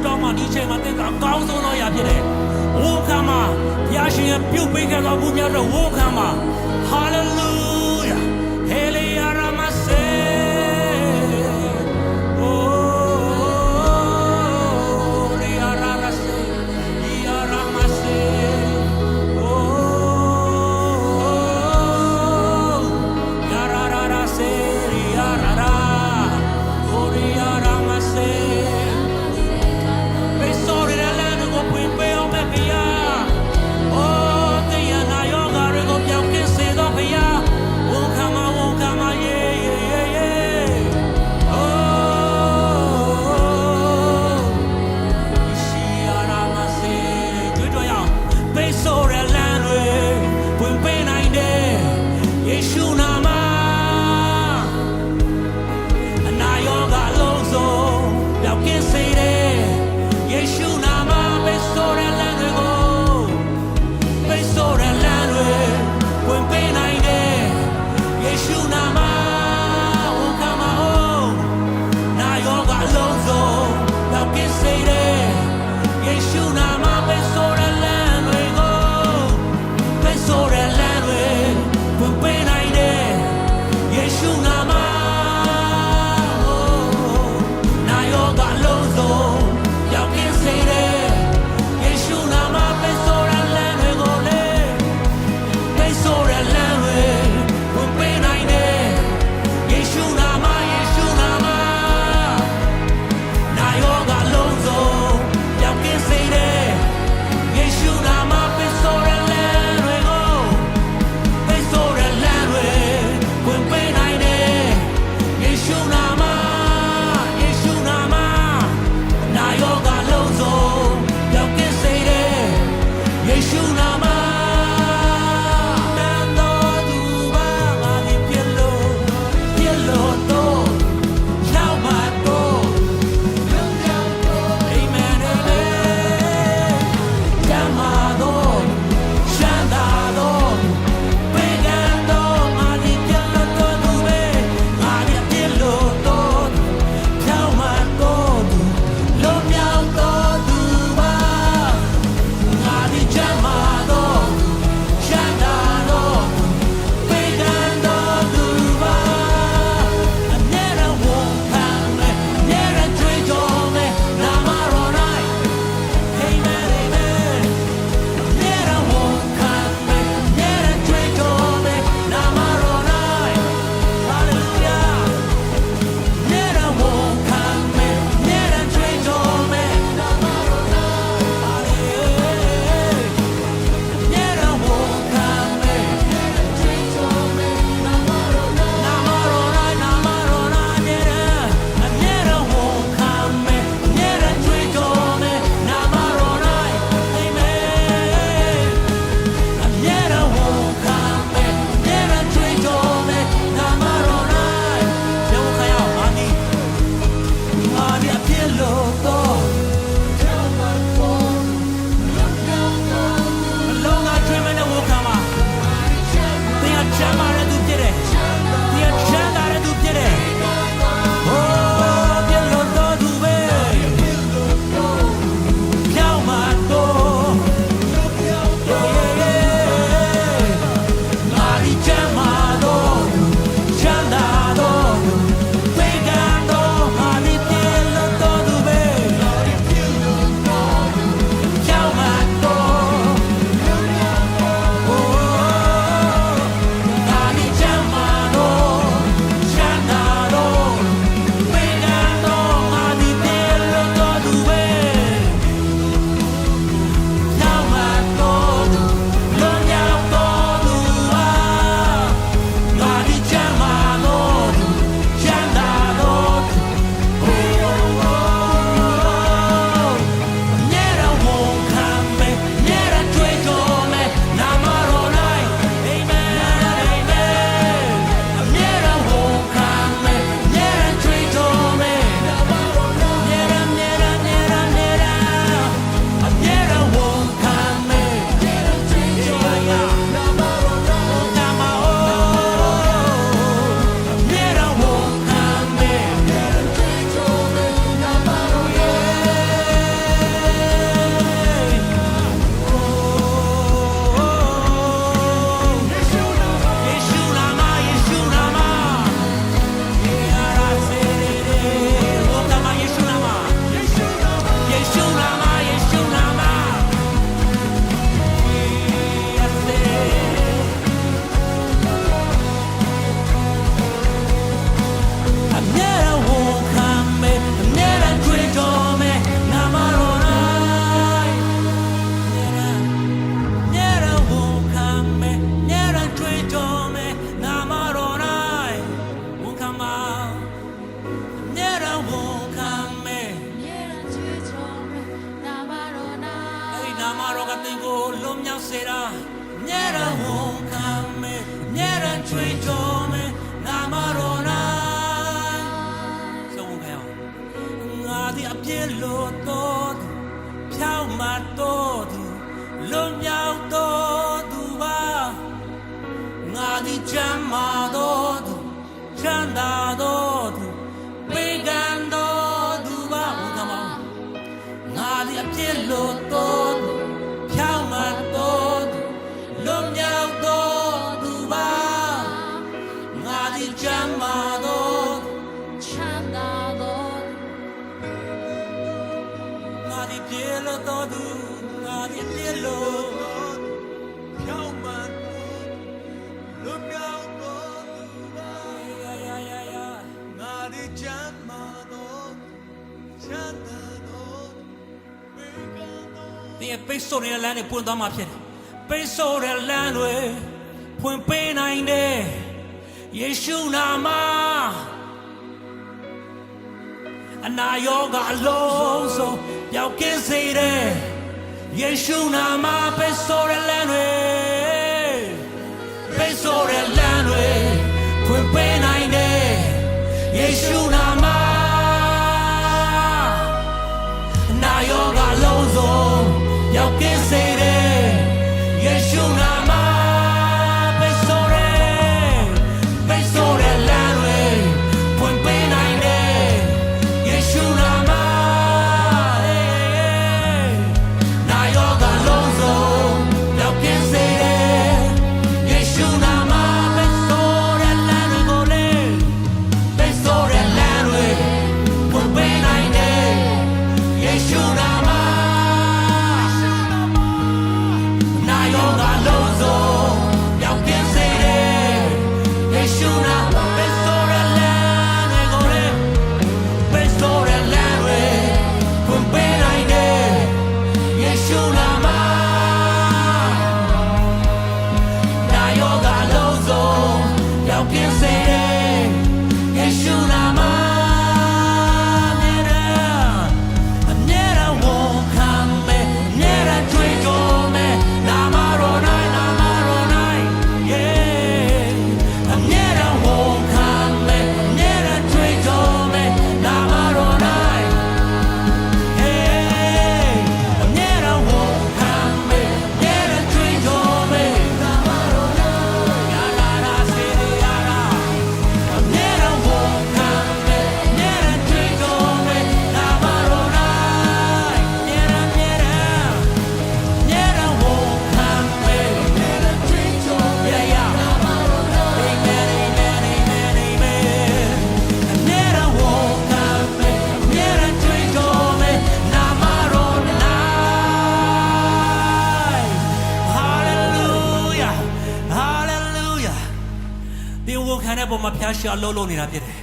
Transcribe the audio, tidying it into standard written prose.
တောင်းမှဒီချိန်မှာသင်ကအကောင်းဆုံးသောအရာဖြစ်တယ်ဝိုးခံမှာဘုရားရှင်ရဲ့ပြုတ်ပေးခဲ့သောဘုရားတော်ဝိုးခံမှာ Hallelujah Hallelujah Ramase မတော်ကသင်ကိုလွတ်မြောက်စေတာမြဲတမ်းဝန်ခံမယ်မြဲတမ်းချွေကြော်မယ်နာမတော်၌ဆုံးခံအောင်ငါသည်အပြည့်လို့တော်သူဖြောင်းမတော်သူလွတ်မြောက်တော်သူပါငါသည်ချမ်းသာတော်သူချမ်းသာတော်သူပေကံတော်သူပါဘုရားမောင်ငါသည်အပြည့်လို့တော်သူဖြောင်းမတော်သူလွတ်မြောက်တော်သူပါငါသည်ချမ်းသာတော်ချမ်းသာတော်ငါသည်ပြည့်လို့တော်သူငါသည်ပြည့်လို့ဖြောင်းမလွတ်မြောက်တော်သူပါငါသည်ချမ်းသာတော်ချမ်းသာတော်ပေကံတော်ဒီပိတ်ဆို့နေတဲ့လမ်းတွေပွင့်သွားမှာဖြစ်တယ်ပိတ်ဆို့တဲ့လမ်းတွေဖွင့်ပေးနိုင်တယ်ယေရှုနာမအနာရောဂါအလုံးစုံပျောက်ကင်းစေတယ်ယေရှုနာမပိတ်ဆို့တဲ့လမ်းတွေပိတ်ဆို့တဲ့လမ်းတွေဖွင့်ပေးနိုင်တယ်ယေရှုနာမအနာရောဂါအလုံးစုံပျောက်ကင်းစေတယ်ယေရှုနာမပိတ်ဆို့တဲ့လမ်းတွေဖွင့်ပေးနိုင်တယ်ယေရှုနာမနာယောဂါလုံးစုံပျောက်ကင်းစေတယ်ယေရှုနာမပိတ်ဆို့တဲ့လမ်းတွေကိုလေပိတ်ဆို့တဲ့လမ်းတွေဖွင့်ပေးနိုင်တယ်ယေရှုနာမနာယောဂါလုံးစုံပျောက်ကင်းစေတယ်ယေရှုနာမပိတ်ဆို့တဲ့လမ်းတွေကိုလေပိတ်ဆို့တဲ့လမ်းတွေဖွင့်ပေးနိုင်တယ်ယေရှုနာမနာယောဂါလုံးစုံပျောက်ကင်းစေတယ်ယေရှုနာမအမြဲတမ်းဝန်ခံမယ်အမြဲတမ်းကြွေးကြော်မယ်နာမတော်၌နာမတော်၌အမြဲတမ်းဝန်ခံမယ်အမြဲတမ်းကြွေးကြော်မယ်နာမတော်၌အမြဲတမ်းဝန်ခံမယ်အမြဲတမ်းကြွေးကြော်မယ်နာမတော်၌ယာလာရာစေယာရာအမြဲတမ်းဝန်ခံမယ်အမြဲတမ်းကြွေးကြော်မယ်နာမတော်၌အမြဲတမ်းဝန်ခံမယ်အမြဲတမ်းကြွေးကြော်မယ်နာမတော်၌Amen Amen Amen Amen အမြဲတမ်းဝန်ခံမယ်အမြဲတမ်းကြွေးကြော်မယ်နာမတော်၌ Hallelujah Hallelujah ဒီဝန်ခံတဲ့ပုံမှာဖျားရှာလို့နေတာဖြစ်တယ်